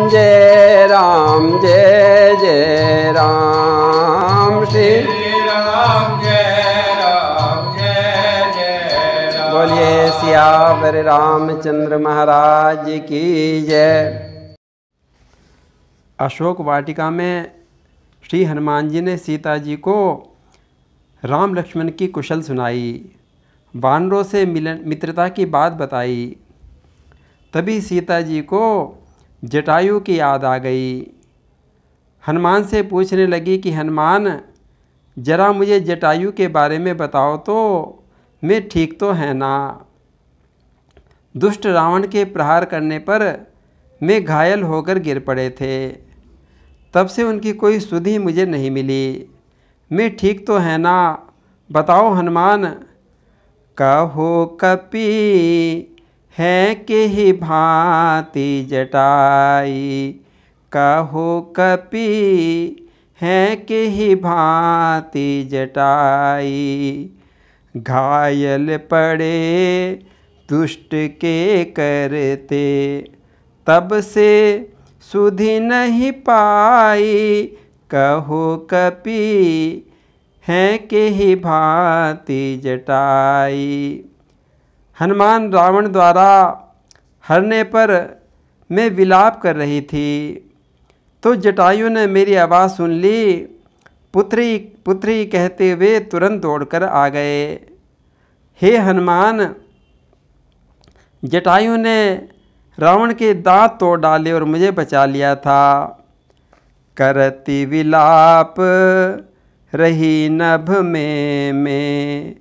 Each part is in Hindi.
जय राम जय जय राम श्री राम जय राम जय जय राम। बोलिए सियावर रामचंद्र महाराज की जय। अशोक वाटिका में श्री हनुमान जी ने सीता जी को राम लक्ष्मण की कुशल सुनाई, वानरों से मित्रता की बात बताई। तभी सीता जी को जटायु की याद आ गई। हनुमान से पूछने लगी कि हनुमान, जरा मुझे जटायु के बारे में बताओ तो, मैं ठीक तो है ना? दुष्ट रावण के प्रहार करने पर मैं घायल होकर गिर पड़े थे, तब से उनकी कोई सुधि मुझे नहीं मिली। मैं ठीक तो है ना? बताओ हनुमान। कहो कपि है के ही भांति जटाई, कहो कपि है के ही भांति जटाई। घायल पड़े दुष्ट के करते, तब से सुधि नहीं पाई। कहो कपि है के ही भांति जटाई। हनुमान, रावण द्वारा हरने पर मैं विलाप कर रही थी, तो जटायु ने मेरी आवाज़ सुन ली। पुत्री पुत्री कहते हुए तुरंत दौड़कर आ गए। हे हनुमान, जटायु ने रावण के दांत तोड़ डाले और मुझे बचा लिया था। करती विलाप रही नभ में,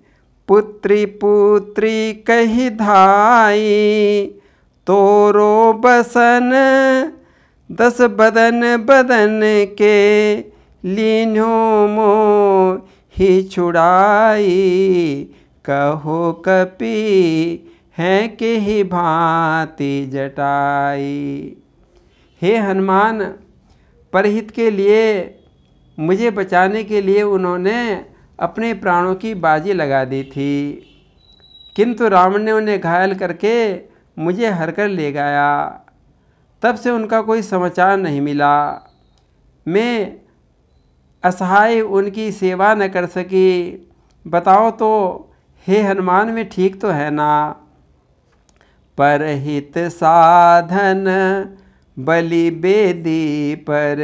पुत्री पुत्री कही धाई। तोरो बसन 10 बदन बदन के, लीन्हो मोहि छुड़ाई। कहो कपि है के ही भांति जटाई। हे हनुमान, परहित के लिए, मुझे बचाने के लिए उन्होंने अपने प्राणों की बाजी लगा दी थी, किंतु रावण ने उन्हें घायल करके मुझे हरकर ले गया। तब से उनका कोई समाचार नहीं मिला। मैं असहाय उनकी सेवा न कर सकी। बताओ तो हे हनुमान, मैं ठीक तो है ना? परहित साधन बलि बेदी पर,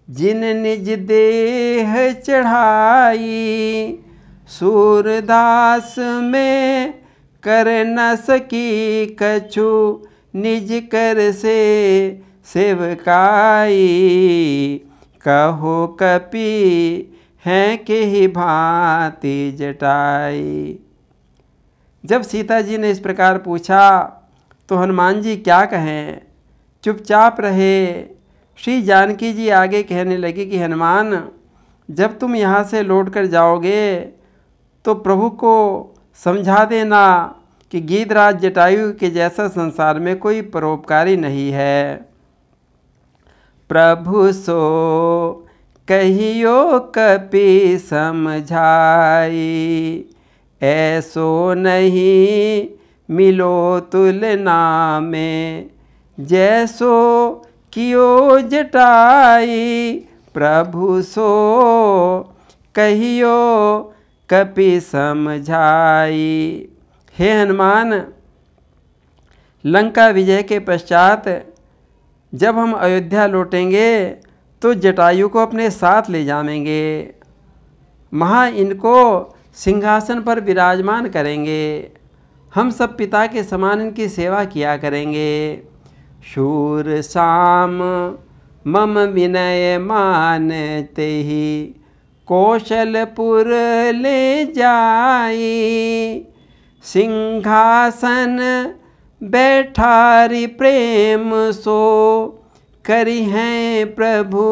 जिन निज देह चढ़ाई। सूरदास में कर न सकी कछु, निज कर से सेवकाई। कहो कपि है के ही भांति जटाई। जब सीता जी ने इस प्रकार पूछा तो हनुमान जी क्या कहें, चुपचाप रहे। श्री जानकी जी आगे कहने लगी कि हनुमान, जब तुम यहाँ से लौटकर जाओगे तो प्रभु को समझा देना कि गीधराज जटायु के जैसा संसार में कोई परोपकारी नहीं है। प्रभु सो कहियो कपि समझाई, ऐसो नहीं मिलो तुलना में। जैसो कियो जटाई, प्रभु सो कहियो कपि समझाई। हे हनुमान, लंका विजय के पश्चात जब हम अयोध्या लौटेंगे तो जटायु को अपने साथ ले जाएंगे। वहाँ इनको सिंहासन पर विराजमान करेंगे। हम सब पिता के समान इनकी सेवा किया करेंगे। शूर साम मम विनय मानते ही, कौशलपुर ले जाई। सिंहासन बैठारी प्रेम सो, करी हैं प्रभु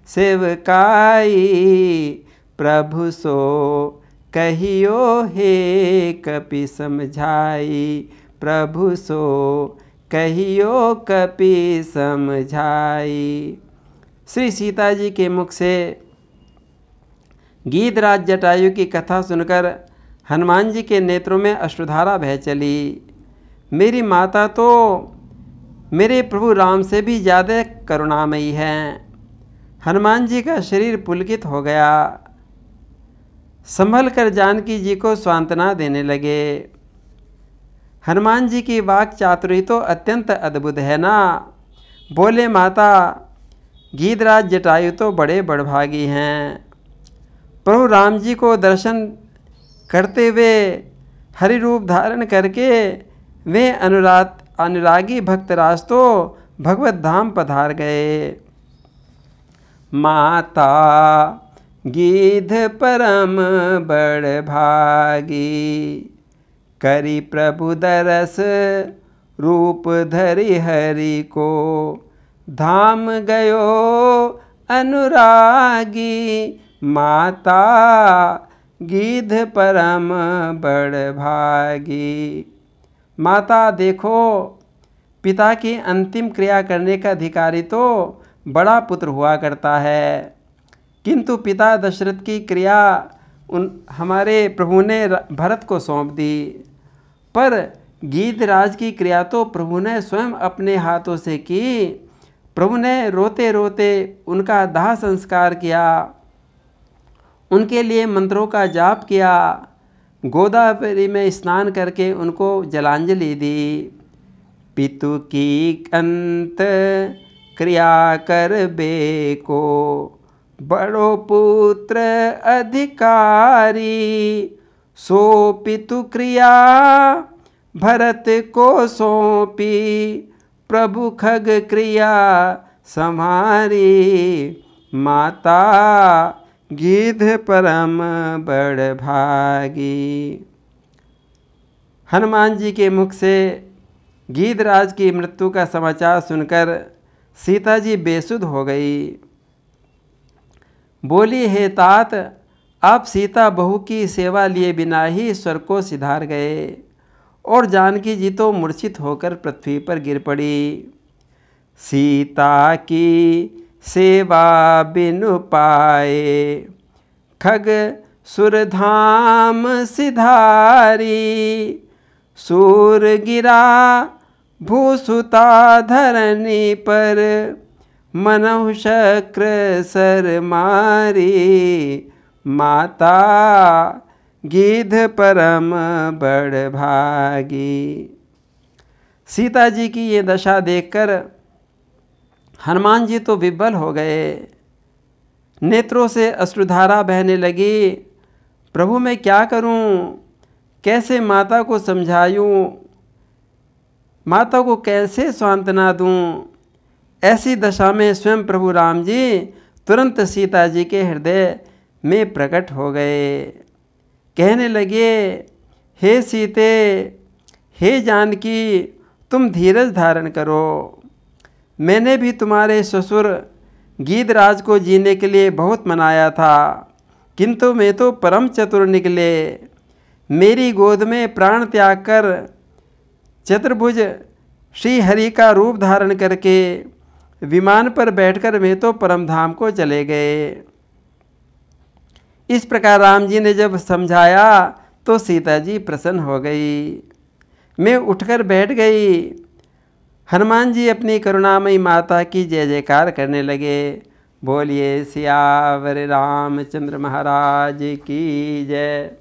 सेवकाई। प्रभु सो कहियो हे कपि समझाई, प्रभु सो कहियो कपि समझाई। श्री सीता जी के मुख से गीधराज जटायु की कथा सुनकर हनुमान जी के नेत्रों में अश्रुधारा बह चली। मेरी माता तो मेरे प्रभु राम से भी ज़्यादा करुणामयी हैं। हनुमान जी का शरीर पुलकित हो गया। संभल कर जानकी जी को सांत्वना देने लगे। हनुमान जी की वाक चातुरी तो अत्यंत अद्भुत है ना। बोले, माता गीधराज जटायु तो बड़े बड़भागी हैं। प्रभु राम जी को दर्शन करते हुए हरि रूप धारण करके वे अनुरागी भक्तराज तो भगवत धाम पधार गए। माता गीध परम बड़ भागी, करी प्रभु दरस रूप धरि हरि को, धाम गयो अनुरागी। माता गीध परम बड़ भागी। माता देखो, पिता की अंतिम क्रिया करने का अधिकारी तो बड़ा पुत्र हुआ करता है, किंतु पिता दशरथ की क्रिया हमारे प्रभु ने भरत को सौंप दी, पर गीधराज की क्रिया तो प्रभु ने स्वयं अपने हाथों से की। प्रभु ने रोते रोते उनका दाह संस्कार किया, उनके लिए मंत्रों का जाप किया, गोदावरी में स्नान करके उनको जलांजलि दी। पितु की अंत क्रिया कर बेको, बड़ो पुत्र अधिकारी। सो पितु क्रिया भरत को सौंपी, प्रभु खग क्रिया संहारी। माता गीध परम बड़ भागी। हनुमान जी के मुख से गीधराज की मृत्यु का समाचार सुनकर सीता जी बेसुध हो गई। बोली, हे तात, आप सीता बहू की सेवा लिए बिना ही स्वर्ग को सिधार गए, और जानकी जी तो मूर्छित होकर पृथ्वी पर गिर पड़ी। सीता की सेवा बिनु पाए, खग सुरधाम सिधारी। सूर गिरा भूसुता धरनी पर, मनहु शक्र सर मारी। माता गीध परम बड़ भागी। सीता जी की ये दशा देखकर हनुमान जी तो विह्वल हो गए। नेत्रों से अश्रुधारा बहने लगी। प्रभु मैं क्या करूं, कैसे माता को समझायूं, माता को कैसे सांत्वना दूं। ऐसी दशा में स्वयं प्रभु राम जी तुरंत सीता जी के हृदय में प्रकट हो गए। कहने लगे, हे सीते, हे जानकी, तुम धीरज धारण करो। मैंने भी तुम्हारे ससुर गीधराज को जीने के लिए बहुत मनाया था, किंतु मैं तो परम चतुर निकले। मेरी गोद में प्राण त्याग कर चतुर्भुज श्री हरि का रूप धारण करके विमान पर बैठकर वे तो परम धाम को चले गए। इस प्रकार राम जी ने जब समझाया तो सीता जी प्रसन्न हो गई। मैं उठकर बैठ गई। हनुमान जी अपनी करुणामयी माता की जय जयकार करने लगे। बोलिए सियावर रामचंद्र महाराज की जय।